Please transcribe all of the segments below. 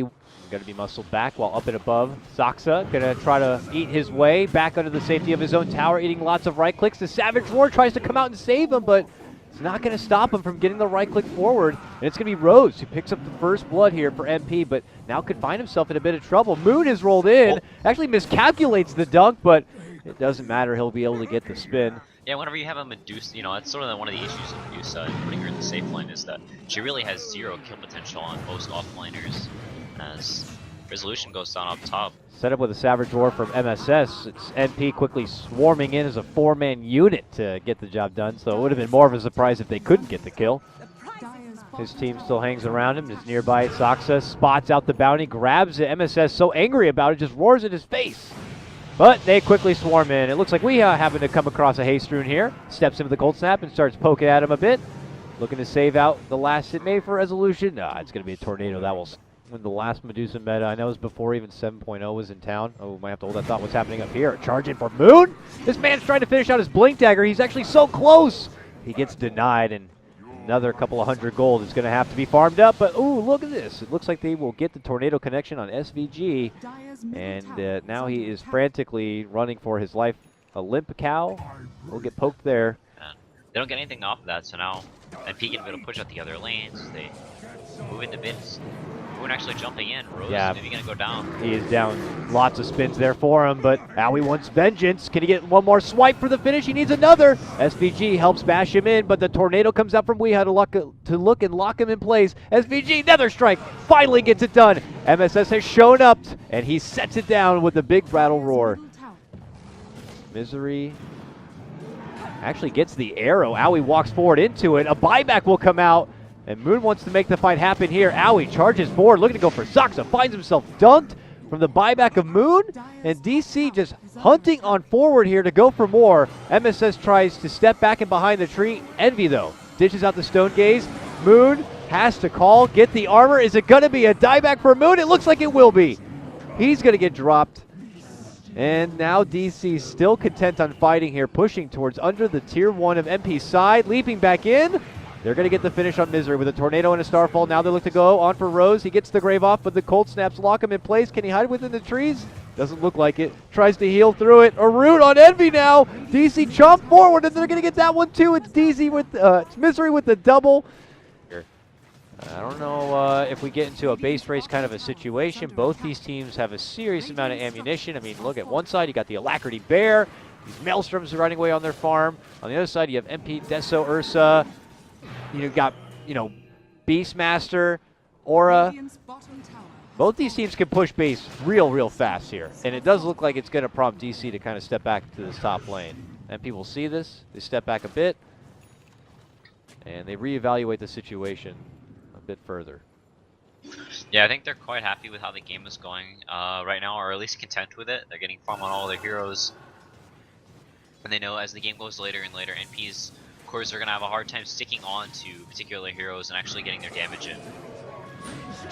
Going to be muscled back while up and above. Saksa going to try to eat his way back under the safety of his own tower, eating lots of right clicks. The Savage Roar tries to come out and save him, but it's not going to stop him from getting the right click forward. And it's going to be Rose who picks up the first blood here for MP, but now could find himself in a bit of trouble. Moon is rolled in, actually miscalculates the dunk, but it doesn't matter. He'll be able to get the spin. Yeah, whenever you have a Medusa, that's sort of one of the issues of Medusa, putting her in the safe lane, is that she really has zero kill potential on most offliners, as Resolution goes down up top. Set up with a Savage Roar from MSS. It's MP quickly swarming in as a 4-man unit to get the job done, so it would have been more of a surprise if they couldn't get the kill. His team still hangs around him. It's nearby. Saksa spots out the bounty, grabs it. MSS so angry about it, just roars in his face. But they quickly swarm in. It looks like we happen to come across a Haste Rune here. Steps into the Cold Snap and starts poking at him a bit. Looking to save out the last hit made for Resolution. Nah, it's going to be a tornado. That will win the last Medusa meta. I know it was before even 7.0 was in town. Oh, might have to hold that thought. What's happening up here? Charge in for Moon. This man's trying to finish out his Blink Dagger. He's actually so close. He gets denied, and another couple of hundred gold is going to have to be farmed up. But, ooh, look at this. It looks like they will get the tornado connection on SVG. And now he is frantically running for his life. A limp cow will get poked there. They don't get anything off of that, so now MP can be able to push out the other lanes. They move into bids. Moon actually jumping in. Rose maybe going to go down. He is down. Lots of spins there for him, but Owie wants vengeance. Can he get one more swipe for the finish? He needs another. SVG helps bash him in, but the tornado comes out from Weeha to look and lock him in place. SVG, Nether Strike, finally gets it done. MSS has shown up, and he sets it down with a big Rattle Roar. Misery actually gets the arrow. Owie walks forward into it. A buyback will come out. And Moon wants to make the fight happen here. Owie charges forward, looking to go for Saksa. Finds himself dunked from the buyback of Moon. And DC just hunting on forward here to go for more. MSS tries to step back and behind the tree. Envy, though, dishes out the Stone Gaze. Moon has to call, get the armor. Is it going to be a dieback for Moon? It looks like it will be. He's going to get dropped. And now DC still content on fighting here, pushing towards under the tier 1 of MP's side, leaping back in. They're going to get the finish on Misery with a tornado and a starfall. Now they look to go on for Rose. He gets the grave off, but the cold snaps lock him in place. Can he hide within the trees? Doesn't look like it. Tries to heal through it. A root on Envy now. DC chomp forward, and they're going to get that one too. It's DC with it's Misery with the double. I don't know if we get into a base race kind of a situation. Both these teams have a serious amount of ammunition. I mean, look at one side, you got the Alacrity Bear. These Maelstroms are running away on their farm. On the other side, you have MP, Deso, Ursa. You've got, Beastmaster, Aura. Both these teams can push base real fast here. And it does look like it's going to prompt DC to kind of step back to this top lane. MP will see this. They step back a bit. And they reevaluate the situation a bit further. Yeah, I think they're quite happy with how the game is going right now, or at least content with it. They're getting farm on all their heroes. And they know as the game goes later and later, NP's cores are going to have a hard time sticking on to particular heroes and actually getting their damage in.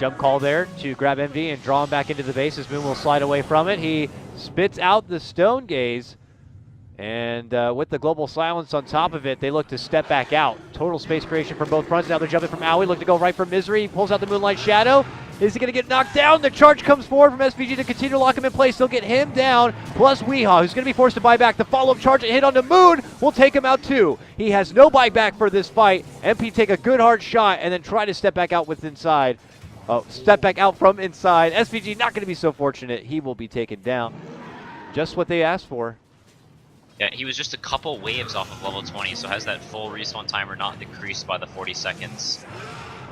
Jump call there to grab MV and draw him back into the base as Moon will slide away from it. He spits out the Stone Gaze, and with the Global Silence on top of it, they look to step back out. Total space creation from both fronts. Now they're jumping from Owie, look to go right for Misery. He pulls out the Moonlight Shadow. Is he going to get knocked down? The charge comes forward from SVG to continue to lock him in place. They'll get him down, plus Weehaw, who's going to be forced to buy back. The follow-up charge and hit on the Moon will take him out too. He has no buyback for this fight. MP take a good hard shot and then try to step back out with inside. Step back out from inside. SVG not going to be so fortunate. He will be taken down. Just what they asked for. Yeah, he was just a couple waves off of level 20, so has that full respawn timer not decreased by the 40 seconds.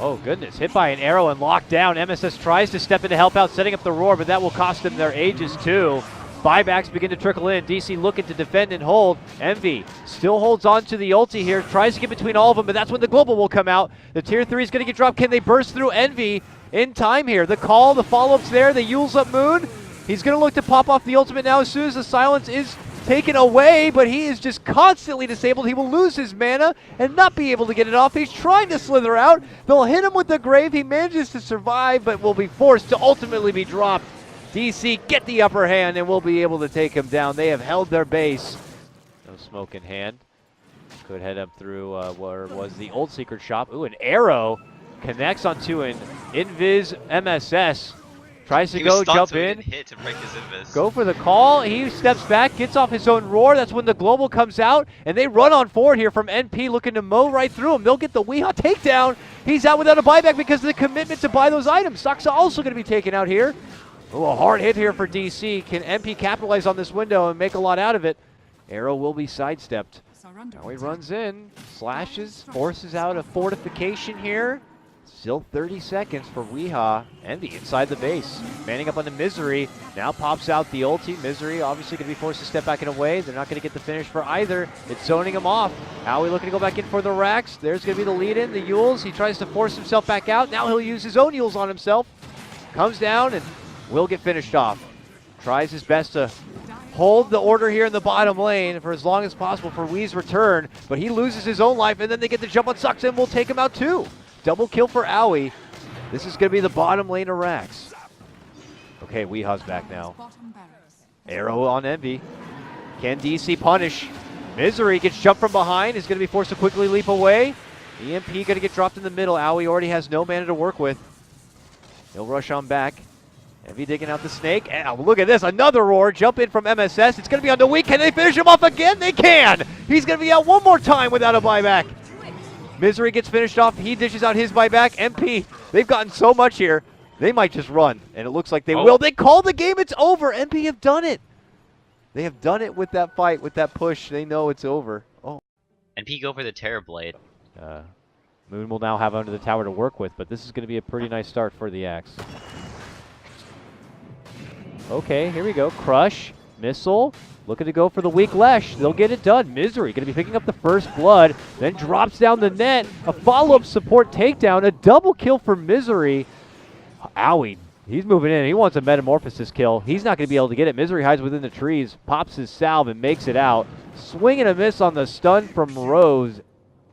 Oh, goodness. Hit by an arrow and locked down. MSS tries to step in to help out, setting up the roar, but that will cost them their ages, too. Buybacks begin to trickle in. DC looking to defend and hold. Envy still holds on to the ulti here. Tries to get between all of them, but that's when the global will come out. The tier 3 is going to get dropped. Can they burst through Envy in time here? The call, the follow-up's there. They Yule's up Moon. He's going to look to pop off the ultimate now as soon as the silence is taken away, but he is just constantly disabled. He will lose his mana and not be able to get it off. He's trying to slither out. They'll hit him with the grave. He manages to survive, but will be forced to ultimately be dropped. DC get the upper hand and will be able to take him down. They have held their base. No smoke in hand. Could head up through where was the old secret shop. Ooh, an arrow connects onto an Invis MSS. Tries to He was go, stunned, jump so he in. didn't hit to break his invis. Go for the call. He steps back, gets off his own roar. That's when the global comes out, and they run on forward here from NP, looking to mow right through him. They'll get the Weehaw takedown. He's out without a buyback because of the commitment to buy those items. Saksa also going to be taken out here. Oh, a hard hit here for DC. Can MP capitalize on this window and make a lot out of it? Arrow will be sidestepped. Now he runs in, slashes, forces out a fortification here. Still 30 seconds for Weehaw. Envy inside the base. Manning up on the Misery. Now pops out the ulti. Misery obviously going to be forced to step back in a way. They're not going to get the finish for either. It's zoning him off. Howie looking to go back in for the racks. There's going to be the lead in, the Yules. He tries to force himself back out. Now he'll use his own Yules on himself. Comes down and will get finished off. Tries his best to hold the order here in the bottom lane for as long as possible for Wee's return, but he loses his own life, and then they get the jump on Sucks and will take him out too. Double kill for Owie. This is going to be the bottom lane of Rax. Okay, Weehaw's back now. Arrow on Envy. Can DC punish? Misery gets jumped from behind, is going to be forced to quickly leap away. EMP going to get dropped in the middle. Owie already has no mana to work with. He'll rush on back. Envy digging out the snake. And look at this, another roar. Jump in from MSS. It's going to be on the weak. Can they finish him off again? They can. He's going to be out one more time without a buyback. Misery gets finished off. He dishes out his buyback. MP, they've gotten so much here. They might just run, and it looks like they will. They call the game. It's over. MP have done it. They have done it with that fight, with that push. They know it's over. Oh. NP go for the Terror Blade. Moon will now have under the tower to work with, but this is going to be a pretty nice start for the Axe. Okay, here we go. Crush, Missile, looking to go for the weak Lesh. They'll get it done. Misery going to be picking up the first blood, then drops down the net. A follow-up support takedown, a double kill for Misery. Owie, he's moving in. He wants a Metamorphosis kill. He's not going to be able to get it. Misery hides within the trees, pops his salve and makes it out. Swing and a miss on the stun from Rose.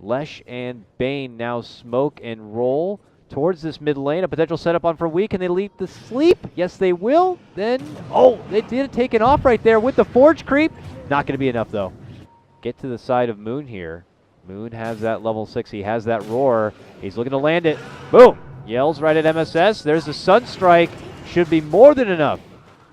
Lesh and Bane now smoke and roll towards this mid lane. A potential setup on for Wee. Can they leap the sleep? Yes, they will. Then, oh, they did take it off right there with the Forge creep. Not going to be enough, though. Get to the side of Moon here. Moon has that level 6. He has that roar. He's looking to land it. Boom. Yells right at MSS. There's the Sunstrike. Should be more than enough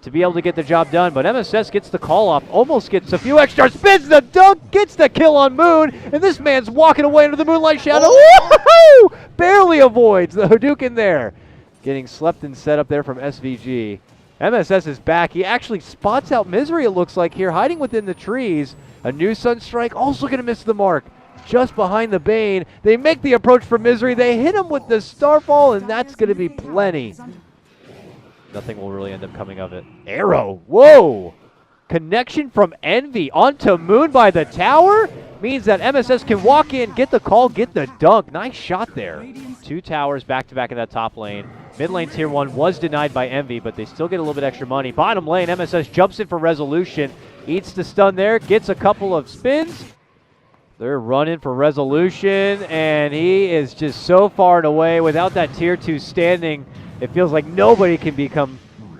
to be able to get the job done, but MSS gets the call off, almost gets a few extra, spins the dunk, gets the kill on Moon, and this man's walking away under the Moonlight Shadow. Woo-hoo! Barely avoids the Hadouken there. Getting slept and set up there from SVG. MSS is back. He actually spots out Misery, it looks like, here, hiding within the trees. A new Sunstrike, also going to miss the mark. Just behind the Bane. They make the approach for Misery. They hit him with the Starfall, and that's going to be plenty. Nothing will really end up coming of it. Arrow, whoa! Connection from Envy onto Moon by the tower means that MSS can walk in, get the call, get the dunk. Nice shot there. Two towers back-to-back in that top lane. Mid lane tier 1 was denied by Envy, but they still get a little bit extra money. Bottom lane, MSS jumps in for Resolution. Eats the stun there, gets a couple of spins. They're running for Resolution, and he is just so far and away. Without that tier 2 standing, it feels like nobody can become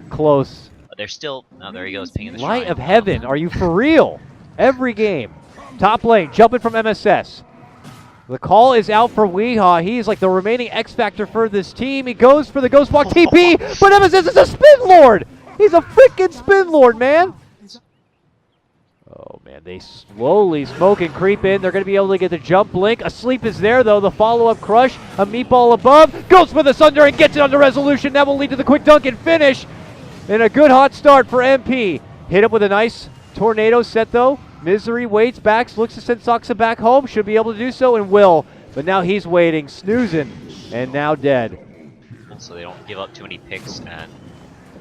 close. But they're still, oh, there he goes, pinging the Light shrine. of heaven, are you for real? Every game. Top lane, jumping from MSS. The call is out for Weehaw. He's like the remaining X Factor for this team. He goes for the Ghost Walk TP, but MSS is a Spin Lord! He's a freaking Spin Lord, man! Oh, man, they slowly smoke and creep in. They're going to be able to get the jump blink. A sleep is there, though. The follow-up crush. A meatball above. Goes for the Sunder and gets it under Resolution. That will lead to the quick dunk and finish. And a good hot start for MP. Hit up with a nice tornado set, though. Misery waits, backs, looks to send Saksa back home. Should be able to do so and will. But now he's waiting, snoozing, and now dead. So they don't give up too many picks. And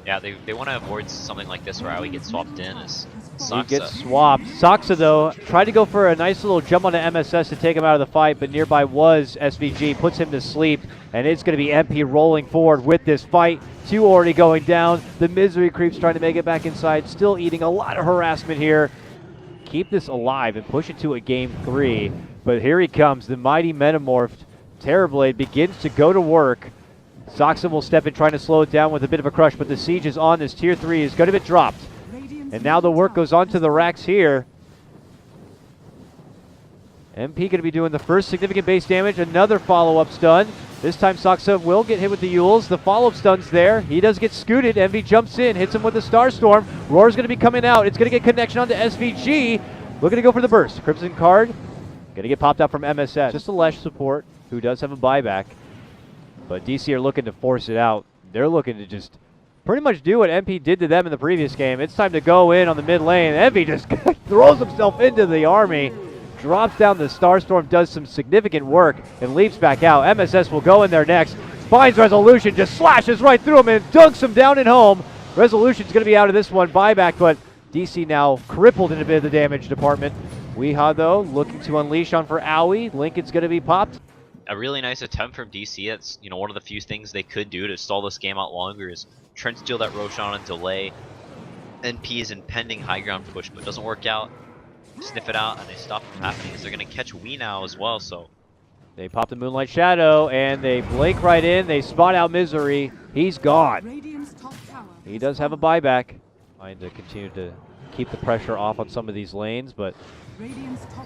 yeah, they want to avoid something like this where Owie gets swapped in as Saksa. He gets swapped. Saksa, though, tried to go for a nice little jump onto MSS to take him out of the fight, but nearby was SVG, puts him to sleep, and it's going to be MP rolling forward with this fight. Two already going down. The Misery creeps trying to make it back inside, still eating a lot of harassment here. Keep this alive and push it to a game 3, but here he comes. The mighty Metamorphed Terrorblade begins to go to work. Saksa will step in trying to slow it down with a bit of a crush, but the siege is on. This tier 3 is going to be dropped. And now the work goes on to the racks here. MP going to be doing the first significant base damage. Another follow-up stun. This time Saksa will get hit with the Yules. The follow-up stun's there. He does get scooted. Envy jumps in, hits him with the Starstorm. Roar's going to be coming out. It's going to get connection onto SVG. Looking to go for the burst. Crimson Card going to get popped out from MSS. Just a Lesh support who does have a buyback. But DC are looking to force it out. They're looking to just pretty much do what MP did to them in the previous game. It's time to go in on the mid lane. Envy just throws himself into the army. Drops down the Starstorm, does some significant work, and leaps back out. MSS will go in there next. Finds Resolution, just slashes right through him and dunks him down and home. Resolution's going to be out of this one. Buyback, but DC now crippled in a bit of the damage department. Weehaw, though, looking to unleash on for Owie. Lincoln's going to be popped. A really nice attempt from DC. That's, you know, one of the few things they could do to stall this game out longer is Trent steal that Roshan and delay NP's impending high ground push, but it doesn't work out. Sniff it out and they stop from happening because they're going to catch Wee now as well. So they pop the Moonlight Shadow and they blink right in. They spot out Misery. He's gone. He does have a buyback. Trying to continue to keep the pressure off on some of these lanes, but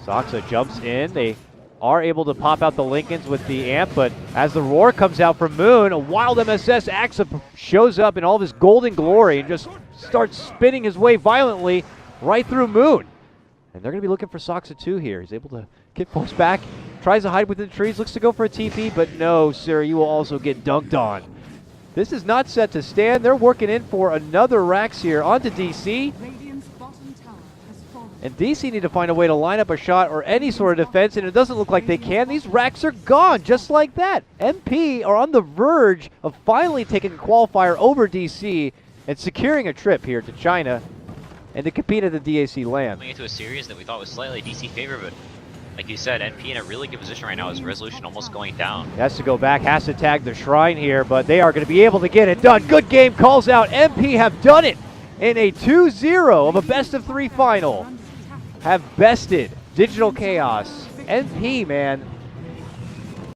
Saksa jumps in. They are able to pop out the Lincolns with the amp, but as the roar comes out from Moon, a wild MSS Axa shows up in all of his golden glory and just starts spinning his way violently right through Moon. And they're going to be looking for Saksa too here. He's able to get forced back, tries to hide within the trees, looks to go for a TP, but no, sir, you will also get dunked on. This is not set to stand. They're working in for another Rax here onto DC. And DC need to find a way to line up a shot or any sort of defense, and it doesn't look like they can. These Racks are gone, just like that. MP are on the verge of finally taking a qualifier over DC and securing a trip here to China and to compete at the DAC LAN. Coming into a series that we thought was slightly DC favor, but like you said, NP in a really good position right now. His Resolution almost going down. He has to go back, has to tag the Shrine here, but they are going to be able to get it done. Good game, calls out. MP have done it in a 2-0 of a best-of-3 final. Have bested Digital Chaos. NP, man,